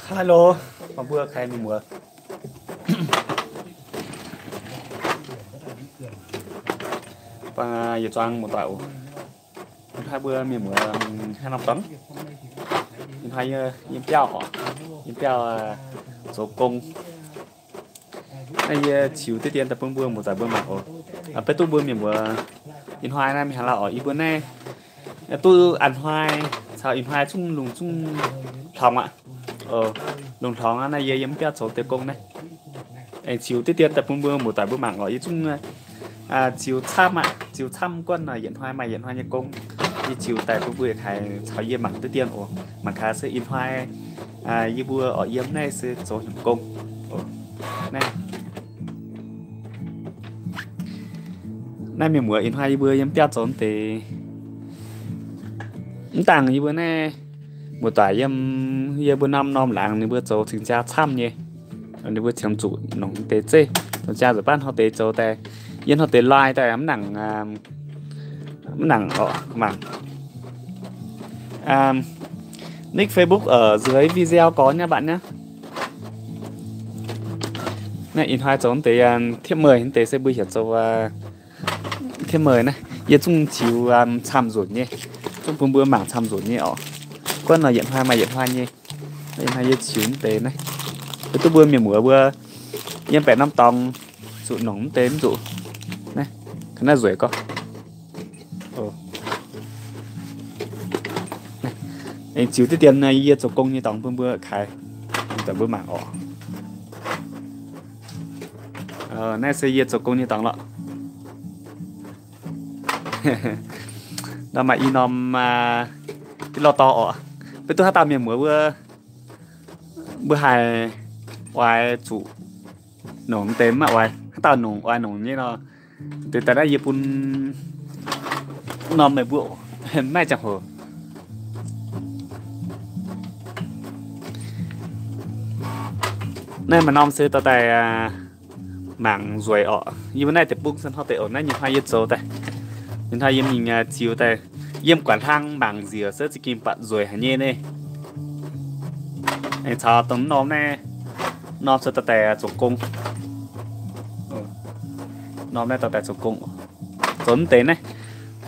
Hello, mà vừa khai mình mùa. Và giờ choang một tàu. Hai bữa mình mùa 2 năm tấn. Mình hay yếm piao họ. Yếm piao số công. Đây chiều tiết tiền tập bưng bữa một giải bữa mặc. Bây tôi bữa mình mùa in hoài này mình hay là ở bữa này. Tôi ăn hoài sao in hoài chung lùng chung thòng ạ. Lùng thòng này yếm piao số tiêu công này. Chiều tiết tiền tập bưng bữa một giải bữa mặc ở chung chiều tham quân là hiện hoài như công như chiều tại bữa bữa khai cháu yếm mặc tiết tiền mà khá sẽ in hoài như bữa ở yếm này sẽ số hiểm công này mình muốn in hoài bữa yếm piao trốn thì tàng như bữa này một tải yếm bữa năm năm làng thì bữa trốn chính cha tham nhé anh bữa chém chủ nóng tế chê còn cha rồi ban họ tế châu tế yên họ tế like tại ấm nặng họ mảng nick Facebook ở dưới video có nha bạn nhé. Này in hai trốn tế thiếp mời tế sẽ bươi hiển châu thiếp mời này yên chung chiếu tham rủi nhé chung phương bữa mảng tham rủi nhé ọ quân là hiện hai mà hiện hai nhé hiện hai yên chiếu tế này tôi bữa miền mùa bữa yên 5 tòng dụ nóng tế dụ này cái này rủi có này anh chiếu tiết tiền này yên số công như tòng phương bữa khai tại bữa mảng này sẽ yên số công như tòng lọ đó mà inom cái lo to với tôi hát tao miền mùa bữa hai oai chủ nồng tém mà oai tao nồng như nó từ tại đây yếm nằm mấy bộ mai chẳng hồ này mà nằm sẽ tao tại mảng ruồi như bên này thì bung sân họ tại ở này nhìn hai yếm số tại nhìn hai yếm mình chiều tại yếm quản thang mảng gì ở sẽ chỉ kim bạn ruồi hả nhê này anh chào tấm nóm này nóm sẽ tao tại chỗ cung nóm này tao tại chỗ cung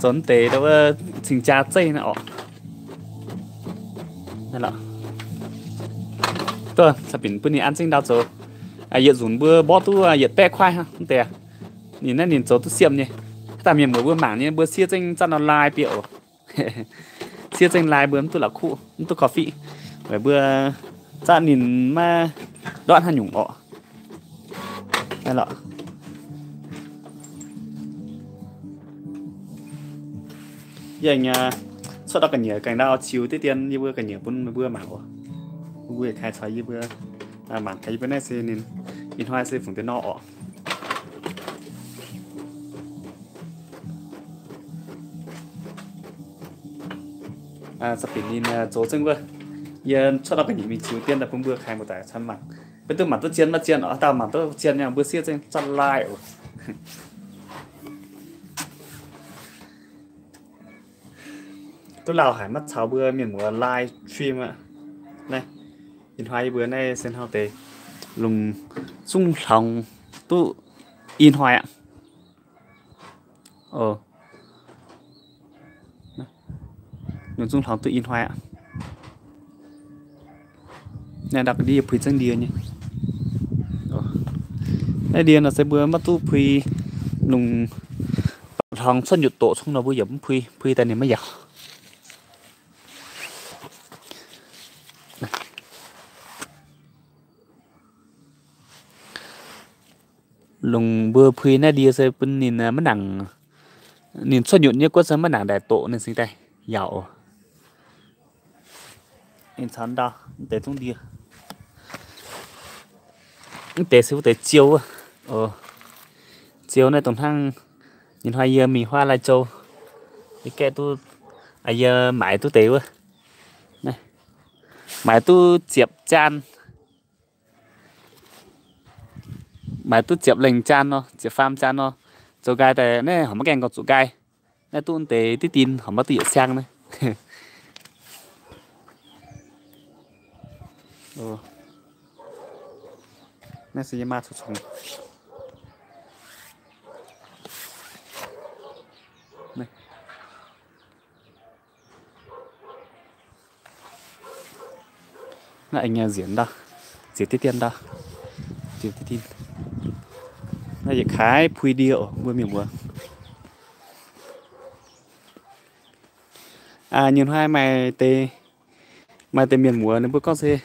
trốn tế đâu trình tra dây này này là tôi sẽ bình bữa nay ăn sinh đào rồi hiện dùng bữa bó tu hiện bé khoai ha không tè nhìn này nhìn chỗ tu xiêm nhỉ ta miền một bữa mảng như bữa xia tranh chăn online biểu xia tranh live bữa tôi là khu tôi có phị bởi bữa ra nhìn mà đoạn hai nhủng này là giờ anh xuất đó cả nhiều cảnh đào chiếu tiết tiền như bữa cả nhiều bữa mảng bữa khai trái như bữa mảng cái bên này sẽ nên in hoa sẽ phụng tới nọ sắp đến nhìn chỗ chân bữa giờ xuất đó cả nhiều mình chiếu tiền là bữa khai một tài chân mặt bên tôi mặt tôi chiên ở tao mặt tôi chiên nha bữa xia trên chân lai tôi lào hải mắt cháu bữa miền mùa live stream ạ này in hoài bữa nay xem how tệ lùng sung lòng tu in hoài ạ lùng sung lòng tu in hoài ạ này đặt đi phơi chân điền nhỉ đây điền là sẽ bữa mắt tu phơi lùng lòng sân nhụt tổ xong nó bữa giờ phơi tay này mới giặt lùng bữa phơi này đi sẽ bên nhìn mất nặng nhìn sân nhụt như có sớm mất nặng đại tổ nên sinh tay giàu em chán đau để tung đi để xíu để chiều chiều này tổng thang nhìn hoa giờ mì hoa lai châu cái kẹ tu giờ mãi tu tế này mãi tu chẹp chan mãi tu chẹp lành chan nó chẹp farm chan nó chỗ gai tại nè họ mắc kèn còn chỗ gai nè tuôn tế tí tin họ mắc tỉa sang này nè sẽ mà chút xuống này nè anh diễn đó diễn tí tiền đó diễn tí tin nè vậy khái phui điệu vừa miệng vừa nhìn hai mày tê miền mùa nên bữa có gì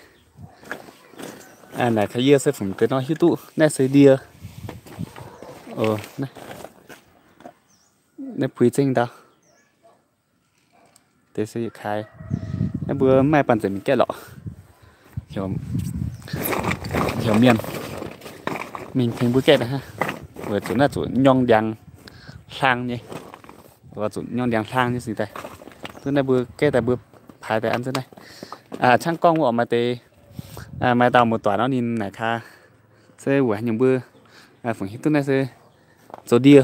này thấy sẽ phụng tới nó hít tụ nè sẽ đi nè phui chinh đó thế sẽ khai nè bữa mai bàn mình cái lọ hiểu miền mình thành bữa cái đó ha vừa chỗ là chỗ nhong đằng sang nhỉ và chỗ nhong đằng sang như gì đây thứ này bữa cái tại bữa phải tại ăn thế này trang con của mà tê mai tàu một tòa nó nhìn này kha sẽ buổi những bữa phẳng hít thứ này sẽ chỗ đi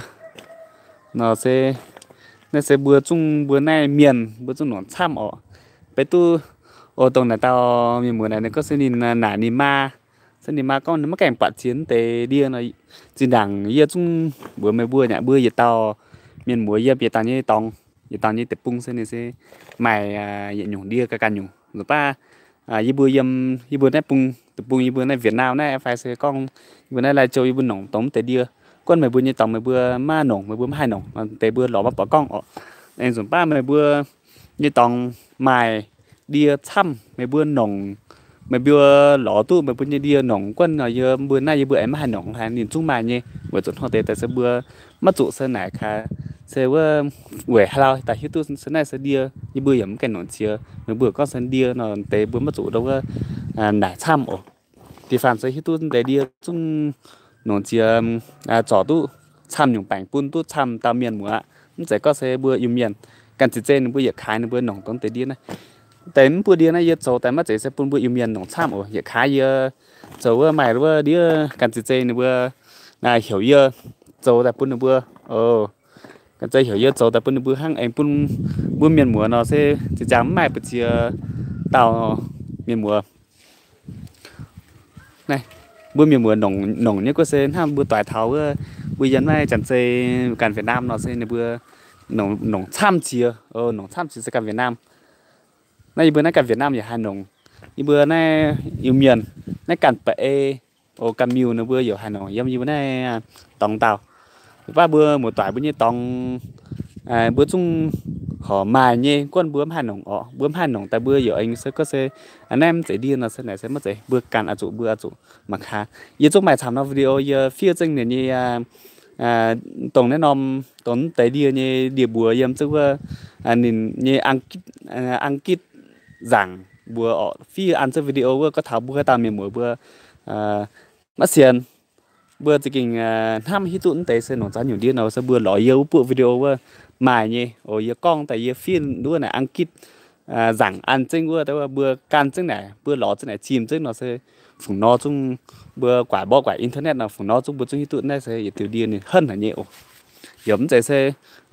nó sẽ bữa chung bữa nay miền bữa chung nó chăm ở bé tu ở tầng này tao miền mùa này nó có sẽ nhìn nả nhìn ma sẽ nhìn ma con nó mắc kèm bạt chiến tê đi nó trên đằng kia chung bữa mấy bữa nhỉ bữa giờ tao miền mùa giờ bây tao như tòng giờ tao như tập bung sẽ này sẽ mày hiện nhung đi cái căn nhung rồi ba như bữa này bung tập bung như bữa này Việt Nam này phải sẽ con bữa này là chơi bữa nòng tống tê đi con mấy bữa như tòng mấy bữa ma nòng mấy bữa hai nòng tê bữa lọ bắt bỏ con nên rồi ba mấy bữa như tòng mày đi thăm mấy bữa nòng mấy bữa lọ tu mấy bữa như đi nòng quân là giờ bữa nay bữa em hai nòng hay nhìn chung mày nhé bữa tuần họ tê tại sẽ bữa mất trụ sơn này khá sẽ bữa quẻ lao tại hiếu tu sơn này sẽ đi như bữa yếm cái nòng chia mấy bữa con sơn đi nó tê bữa mất trụ đâu có nải thăm thì phản sẽ hiếu tu để đi chung nòng chia trò tu thăm nhung bánh bún tu thăm tao miền mùa nó sẽ có sẽ bữa yếm miền cần chỉ trên bữa giờ khai nó bữa nòng tống tê đi nàyแต่เมื่อเดือนนั้นยังโจแต่เมื่อเจ็ดปุ่นบุญยมีนหนองช่ำอย่าขายเยอะโจว่าใหม่ว่าเดี๋ยวการจิตใจเนี่ยว่าเหี่ยวเยอะโจแต่ปุ่นเนี่ยการใจเหี่ยวเยอะโจแต่ปุ่นเนี่ยห้างเองปุ่นบุญเมียนมัวเนาะเสียจะจำไม่ไปเชียเต่าเมียนมัวnàyบุญเมียนมัวหนองเนี่ยก็เสียห้ามบุญต่อยเท้าก็บุญยันไม่จันใจการเวียดนามเนาะเสียเนี่ยบุญหนองช่ำเชียหนองช่ำเชียการเวียดนามในbữa nay cả Việt Nam thì Hà Nội, bữa nay yêu miền, nay cả bể, cả miu nữa bữa ở Hà Nội, giống như bữa nay tòng tàu, và bữa một toại bữa như tòng, bữa chung họ mài nhé, con bữa Hà Nội bữa Hà Nội tại bữa ở anh sẽ có xe, anh em sẽ đi là sẽ này sẽ mất gì, bữa càn ở chỗ mặc khá, giờ chúng mày làm nó video giờ phía trên này như tổng này nom tổng tại đi như địa bùa yếm chứ nhìn như ăn kít rằng bữa ở phía ăn chơi video bữa có thảo bữa tao miền mùa bữa mất xiên bữa chỉ kinh ham hít tụn tế sẽ nổi ra nhiều đi nào sẽ bữa lỏ yêu bữa video bữa mài nhỉ yêu con tại yêu phiên đứa này ăn kít rằng ăn chơi bữa tại bữa can chơi này bữa lỏ chơi này chìm chơi nó sẽ phùng nó chung bữa quả bỏ quả internet nào phùng nó chung bữa chung hít tụn này sẽ tiểu điên này hơn là nhiều giống vậy sẽ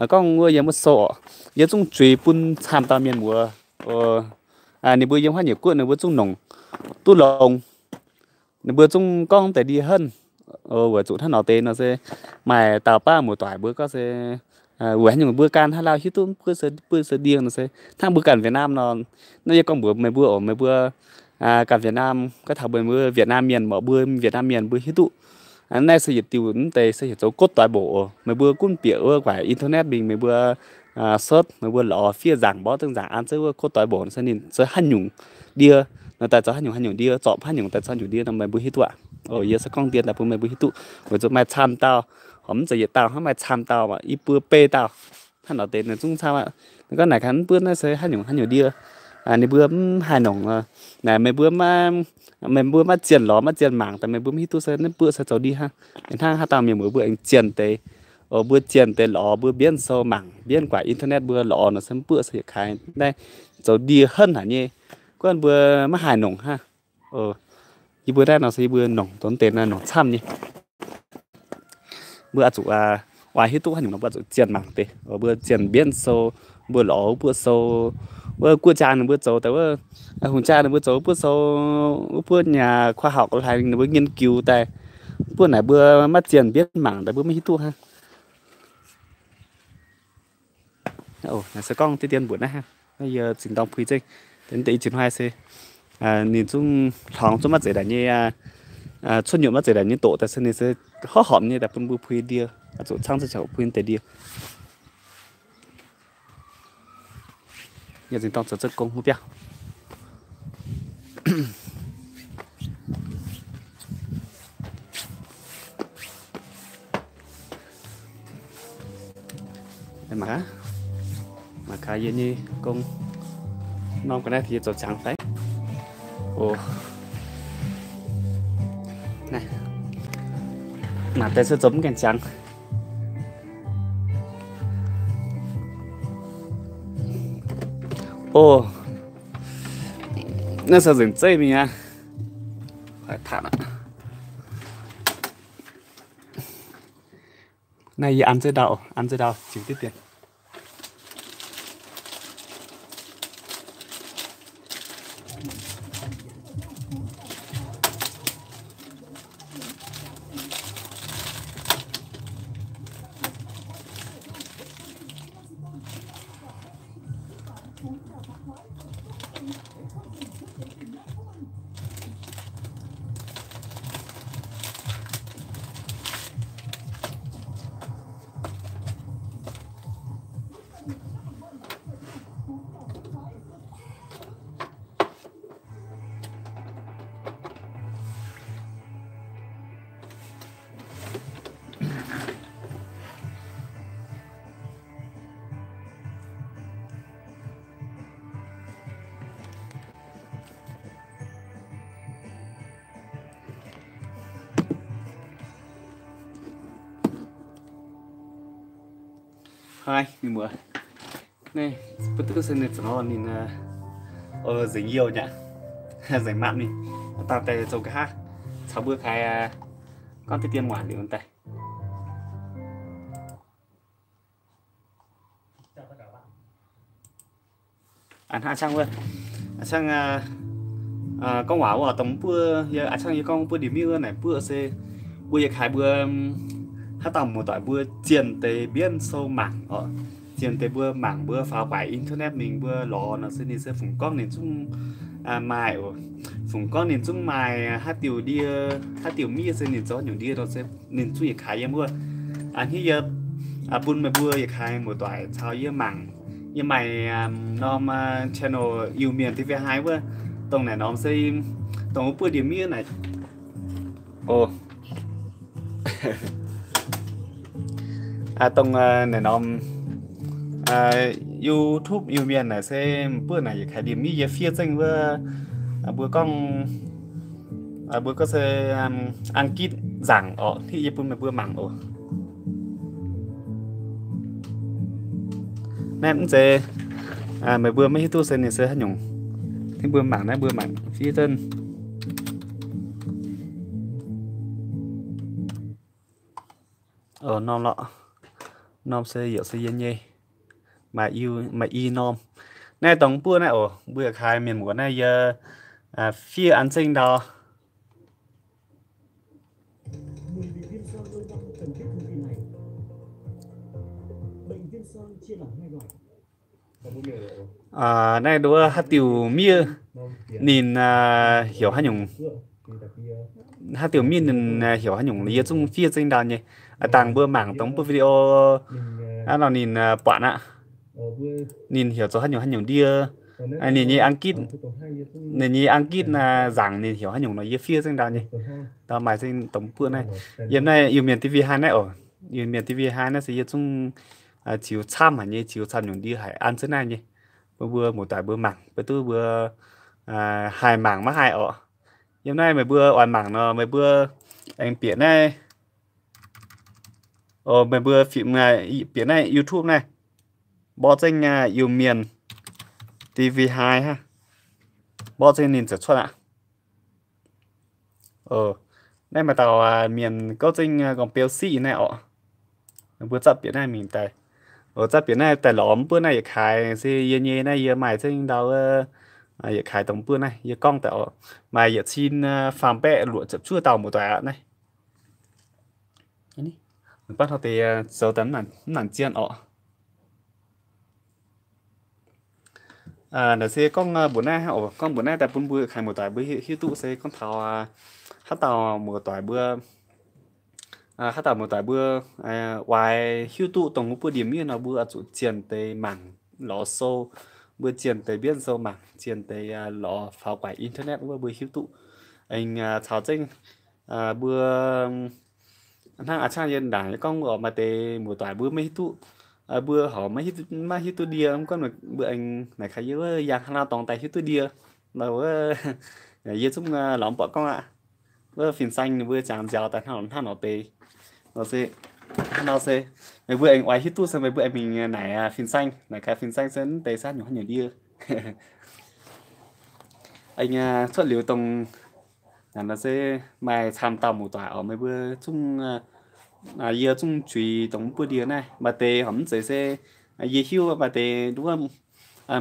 con ngôi giống một số giống chung truy pun tham tao miền mùa này bữa giống hoa nhiều cuộn này bữa chung nồng tu lồng này bữa chung con tại đi hơn bữa chủ thân nó tên nó sẽ mày tàu ba một toại bữa có sẽ bữa nhưng mà bữa can hay lao hít tụn bữa sẽ điên nó sẽ thang bữa cản Việt Nam nó con bữa mấy bữa cản Việt Nam cái thảo bữa Việt Nam miền mở bữa Việt Nam miền bữa hít tụ anh này sẽ tiêu tệ sẽ dấu cốt toại bộ mấy bữa cũng biểu quả internet bình mấy bữa search mấy bữa lọ phía giảng bó từng giảng ăn sẽ cốt toại bộ sẽ nhìn sẽ hành nhung đia nó tại sao hành nhung đia chọn hành nhung tại sao nhung đia làm mấy bữa hít tụ giờ sẽ con tiền là bữa mấy bữa hít tụ rồi cho mày tham tao hổng sẽ tao hổng mày tham tao mà ít bữa pê tao hắn nói tên là chúng sao ạ cái này hắn bữa nó sẽ hành nhung đia này bữa hai nòng này mấy bữa mà tiền ló mà tiền mảng tại mấy bữa hít tu sẽ nên bữa sẽ cháu đi ha đến thang ha tao mình bữa anh tiền tế bữa tiền tế ló bữa biến sâu mảng biến quả internet bữa ló nó sẽ bữa sẽ khai đây cháu đi hơn hả nhé còn bữa mà hai nòng ha như bữa đây nó sẽ bữa nòng tốn tiền là nòng trăm nhé bữa chủ ngoài hết tu hay nó bữa tiền mảng tê ở bữa tiền biến sâu bữa lỗ bữa sâu bữa cua cha nó bữa sâuแต่ว่าhùng cha nó bữa sâu bữa nhà khoa học hay nó bữa nghiên cứu tại bữa này bữa mất tiền biết mảng tại bữa mới hết tu ha ồ là sẽ con tiền bữa này ha bây giờ chính đồng quý chơi đến tỷ chuyển hai c nhìn chung thằng chung mắt dễ đánh như xuất nhuận mắt dễ đánh như tổ tại sân này sẽ khó hỏng như đặt bên bữa quý đi chỗ trang sẽ chậu quý tới đi giờ chính đồng sẽ công không biết em mà cái gì như công non cái này thì chỗ trắng phải ồ này mà tay sẽ giống cái trắng ồ nó sẽ dừng dây mình à phải thả ạ này ăn dây đậu chịu tiết tiền hai mình mượn này bất cứ sinh nhật nó nhìn dính nhiều nhỉ dính mặn đi tao tay trông cái hát sau bữa khai con cái tiêm ngoản để con tay ăn hai trang luôn trang con quả của tấm bữa giờ trang như con bữa điểm mưa này bữa xe bữa giờ khai bữa hát tầm một tỏi bữa tiền tế biên sâu mảng tiền tế bữa mảng bữa phá hoại internet mình bữa lò nó sẽ đi sẽ phùng con nền chung mài phùng con nền chung mài hát tiểu đi hát tiểu mi sẽ nền gió nhiều đi nó sẽ nền chung khai em bữa anh khi giờ bún mày bữa khai một tỏi chào với mảng như mày nom channel yêu miền TV2 bữa tông này nó sẽ tông bữa điểm mi này ồ tông này nó YouTube yêu miền này sẽ bữa này khai điểm mi phía trên bữa con bữa có sẽ ăn kít giảng ở thì bữa mà bữa mảng ở nên cũng sẽ mấy bữa mấy tu sen này sẽ hết nhung cái bữa mảng này bữa mảng phía trên ở non lọ nom sẽ hiểu sẽ yên nhé mà yêu mà y nom này tổng bữa này ở bữa khai miền muốn này giờ phía ăn sinh đó này đứa hát tiểu mía nhìn hiểu hát nhung hát tiểu mía nhìn hiểu hát nhung lý chung phía sinh đó nhỉ tàng bữa mảng tống bữa video nó nhìn bạn ạ nhìn hiểu cho hát nhung đi nhìn như ăn kít nhìn như ăn kít là giảng nhìn hiểu hát nhung nó phía sinh đó nhỉ tao mày sinh tống bữa này hiện nay yêu miền TV2 này ở yêu miền TV2 nó sẽ chung chiếu chăm hả nhỉ chiếu chăm nhung đi hải ăn thế này nhỉ bữa một tại bữa mảng bữa tư bữa hai mảng mắc hai ở hôm nay mấy bữa hoàn mảng nó mấy bữa anh biển này mấy bữa phim này biển này YouTube này bỏ trên yêu miền TV2 ha bỏ trên nhìn sản xuất ạ đây mà tàu miền có trên còn PLC này ạ bữa chấp biển này mình tại ở chấp biển này tại lõm bữa này khai thì yên nhẹ này giờ mày trên đầu giờ khai tổng bữa này giờ con tạo mà giờ xin phàm bẹ lụa chụp chua tàu một tòa này ini bắt đầu thì số tấn nản chiên ọ nó sẽ con bữa nay họ con bữa nay tại bún bữa khai một tòa bữa hiếu tụ sẽ con thảo hát tàu một tòa bữa hát tàu một tòa bữa ngoài hiếu tụ tổng một bữa điểm như nào bữa chủ chiên tây mảng lò xô bữa chiên tây biên sâu mảng chiên tây lò pháo quải internet bữa hiếu tụ anh chào tranh bữa thằng ở trang yên đảng con ở mà tê một tòa bữa mấy tụ bữa họ mấy hít tu dia con mà bữa anh này khai với giang hàng nào toàn tay hít tu dia đâu với chúng lỏng bỏ con ạ bữa phim xanh bữa chàng giàu tại thằng nó tê nó sẽ mấy bữa anh oai hít tu xong mấy bữa anh mình này phim xanh này cái phim xanh sẽ tê sát nhỏ nhiều dia anh xuất liều tông là nó sẽ mai tham tàu một tòa ở mấy bữa chung giờ chung truy tổng bữa địa này mà tề hổng sẽ giờ hiu mà tề đúng không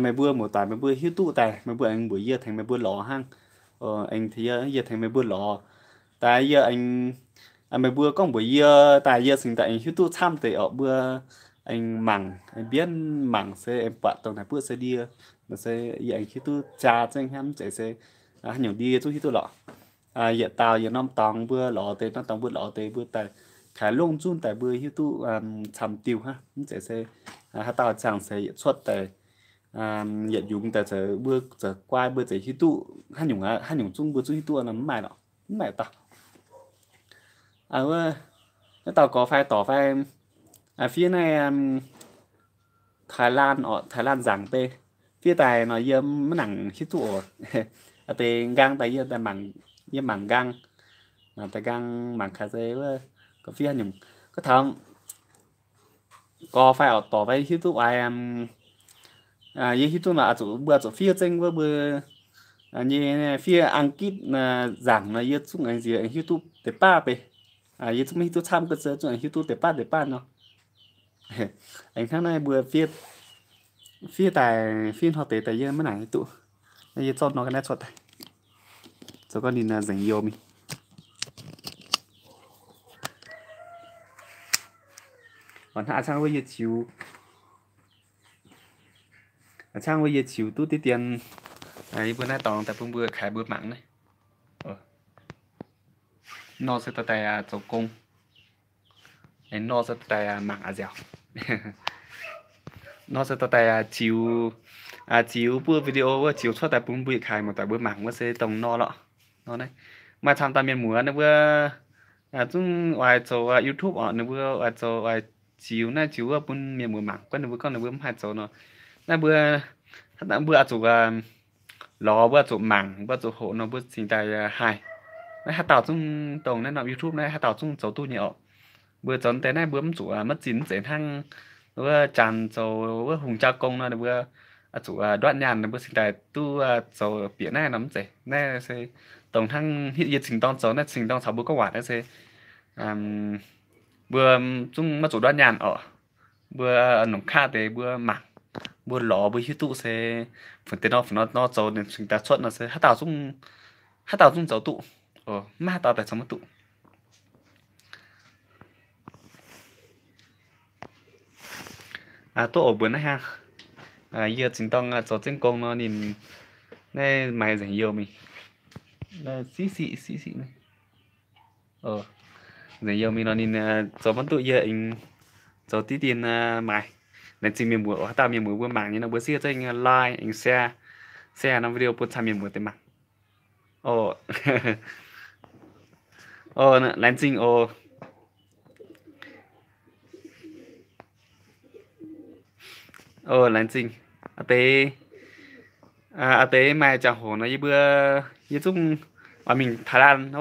mấy bữa một tòa mấy bữa hiu tụ tài mấy bữa anh buổi giờ thành mấy bữa lò hang anh thì giờ thành mấy bữa lò tại giờ anh mấy bữa con buổi giờ tại giờ sinh tại anh hiu tụ tham tề ở bữa anh mảng anh biết mảng sẽ em bạn tổng này bữa sẽ đi nó sẽ giờ anh hiu tụ cha cho anh em sẽ nhiều đi chút hiu tụ lọ giờ tàu giờ năm tòng bữa lọ tề nó tòng bữa lọ tề bữa tài khá lông chun tại bữa hiếu tụ chăm tiêu ha sẽ hát tao chẳng sẽ xuất tại hiện dụng tại giờ bữa giờ qua bữa giờ hiếu tụ hát nhung chung bữa hiếu tụ là mày đó mày tao bữa cái tao có phai tỏ phai phía này Thái Lan giảng tê phía tài nói giờ mới nặng hiếu tụ tê gang tại giờ tại mảng gang mà tại gang mảng khá dễ có phía nhung có thằng có phải ở tỏ vai hiếu tụ ai với hiếu tụ là chủ bữa chủ phía trên bữa như phía ăn kít giảng là hiếu tụ anh gì hiếu tụ để ba bề hiếu tụ hiếu tụ tham cơ sở hiếu tụ để ba nó anh tháng này bữa phía tại phiên họ tại giờ mới này tụ bây cho nó cái này xuất này cho con đi là dành nhiều mình còn hạ sang bây giờ chiều sang bây giờ chiều tôi tí tiền ấy bữa nay toàn tại bữa khai bữa mặn này nó sẽ tại chỗ công nó sẽ tại mặn à dẻo nó sẽ tại chiều bữa video chiều xuất tại bữa khai một tại bữa mặn nó sẽ tổng nó lọ nó đấy mà tham gia miền múa nó bữa chúng ngoài chỗ YouTube ở nó bữa ngoài chỗ ngoài chiều na chiều bún miền múa mặn con nó con nó bữa hai chỗ nó na bữa chỗ lò bữa chỗ mặn bữa chỗ hộ nó bữa sinh tại hai nó hát tàu chúng tổng nên làm YouTube này hát tàu chúng chỗ tu nhiều bữa chọn thế này bữa chủ mất chín sẽ thăng bữa tràn chỗ bữa hùng cha công nó bữa chủ đoạn nhàn bữa sinh tại tu chỗ biển này lắm sẽ này sẽ tổng thăng hiện dịch sinh tông chỗ này sinh tông sáu bữa có quả này sẽ bữa chúng mất chủ đoạn nhàn ở bữa nông kha để bữa mặn bữa lò bữa hiếu tụ sẽ phần tên nó chỗ nên sinh ta xuất nó sẽ hát tàu chúng chỗ tụ mà tàu tại sao mất tụ tôi ở bữa nay ha giờ chính tông chỗ trên công nó nhìn đây mày dành nhiều mình xí này dành nhiều mình nó nhìn chỗ vẫn tụ giờ anh chỗ tí tiền mày nên chính miền bữa tao miền bữa bữa mảng như nó bữa xưa cho anh like anh share nó video bữa tham miền bữa tên mảng lãnh trình lãnh trình tế mai chào hồ nó như bữa như giúp mình Thái Lan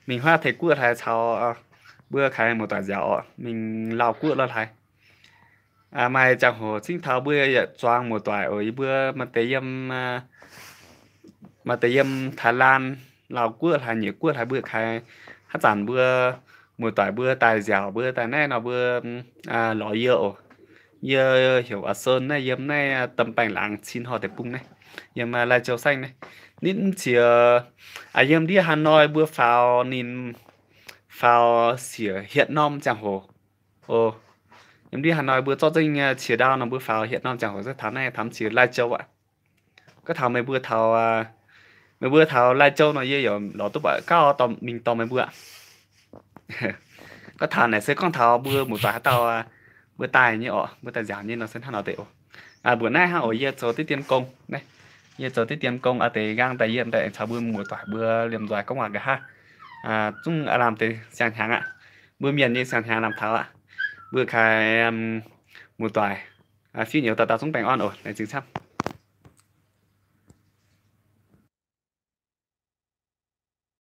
mình hoa thấy cua Thái chào bữa khai một tòa dẻo mình lao cua là Thái mai chào hồ chính thảo bữa choang một tòa ở bữa mà tế yếm Thái Lan lao cua Thái nhiều cua Thái bữa khai hát giản bữa một tỏi bữa tài dẻo bữa tài này nó bữa lò dừa dừa hiểu ở sơn này yếm này tầm bánh láng xin họ để bung này yếm là châu xanh này nín chỉ yếm đi Hà Nội bữa phao nín phao xỉa hiện nom chẳng hồ ồ yếm đi Hà Nội bữa cho dinh chỉ đào nó bữa phao hiện nom chẳng hồ rất tháng này tháng chỉ Lai Châu ạ có thảo mấy bữa thảo Lai Châu nó dễ hiểu nó tốt bại cao tầm mình tầm mấy bữa có thảo này sẽ con thảo bữa một vài tàu bữa tài như ọ bữa tài giảm như nó sẽ thằng nào tệ bữa nay ha ở giờ cho tiết tiền công này giờ cho tiết tiền công tế gang tại hiện tại chào bữa một vài bữa liềm doài công hòa cả ha chúng làm từ sang hàng ạ bữa miền như sang hàng làm thảo ạ bữa khai một vài phi nhiều tao tao xuống bánh on ở này chính xác